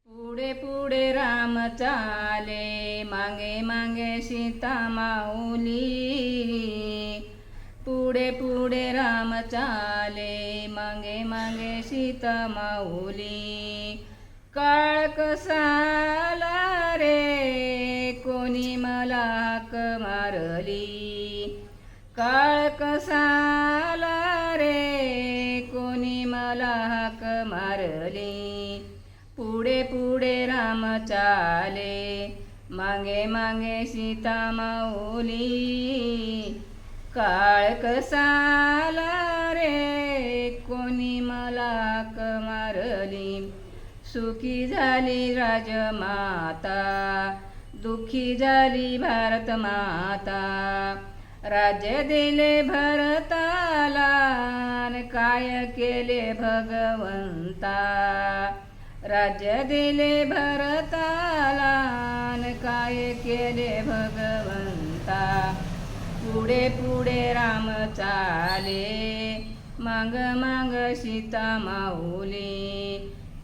पुढे पुढे राम चाले, मागे मागे सीता माऊली. पुढे पुढे राम चाले, मागे मागे सीता माऊली. काळ कसाला रे, कोणी मला हाक मारली. काळ कसाला रे, कोणी मला हाक मारली. पुढे पुढे राम चाले, मागे मागे सीता माऊली. काळ कसाला रे, कोणी मला हाक मारली. सुखी झाली राजमाता, दुःखी झाली भारत माता. राज्य दिले भरताला, काय केले भगवंता. राज्य दिले भरताला, काय केले भगवंता. पुढे पुढे राम चाले, माग माग सीता माऊली.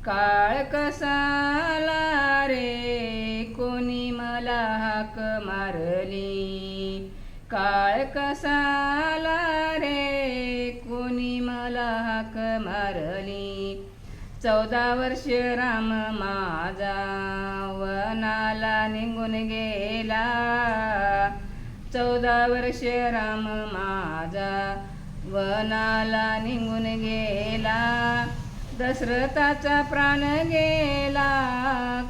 काळ कसाला रे, कोणी मला हाक मारली. काळ कसाला रे, कोणी मला हाक मारली. 14 वर्ष राम माझा वनाला निघून गेला. 14 वर्ष राम माझा वनाला निघून गेला. दशरथाचा प्राण गेला,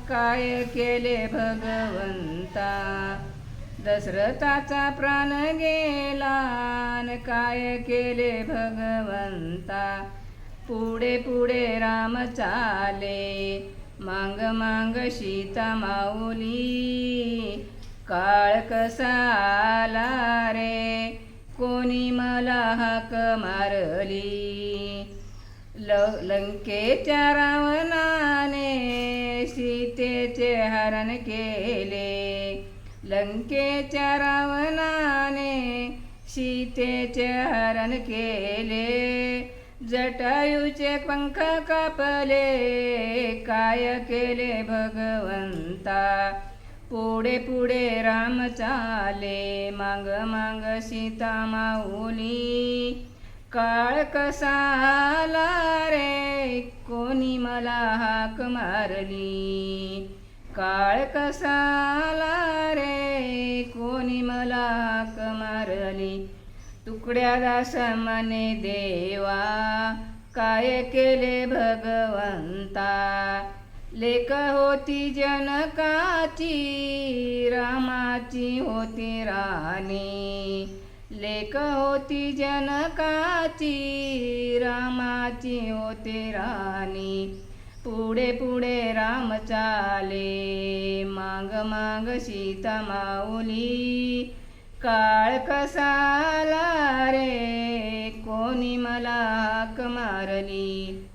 काय केले भगवंता. दशरथाचा प्राण गेला, काय केले भगवंता. पुढे पुढे राम चाले, मांग मांग सीता माऊली. काळ कसाला रे, कोणी मला हाक मारली. लंकेच्या रावणाने सीतेचे हरण केले. लंकेच्या रावणाने सीतेचे हरण केले. जटायूचे पंख कापले, काय केले भगवंता. पुढे पुढे राम चाले, माग माग सीता माऊली. काळ कसाला रे, कोणी मला हाक मारली. काळ कसाला रे, कोणी मला हाक मारली. तुकड्या दास म्हणे देवा, काय केले भगवंता. लेक होती जनकाची, रामाची होती राणी. लेक होती जनकाची, रामाची होती राणी. पुढे पुढे राम चाले, माग माग सीता माऊली. काळ कसाला रे, कोणी मला हाक मारली.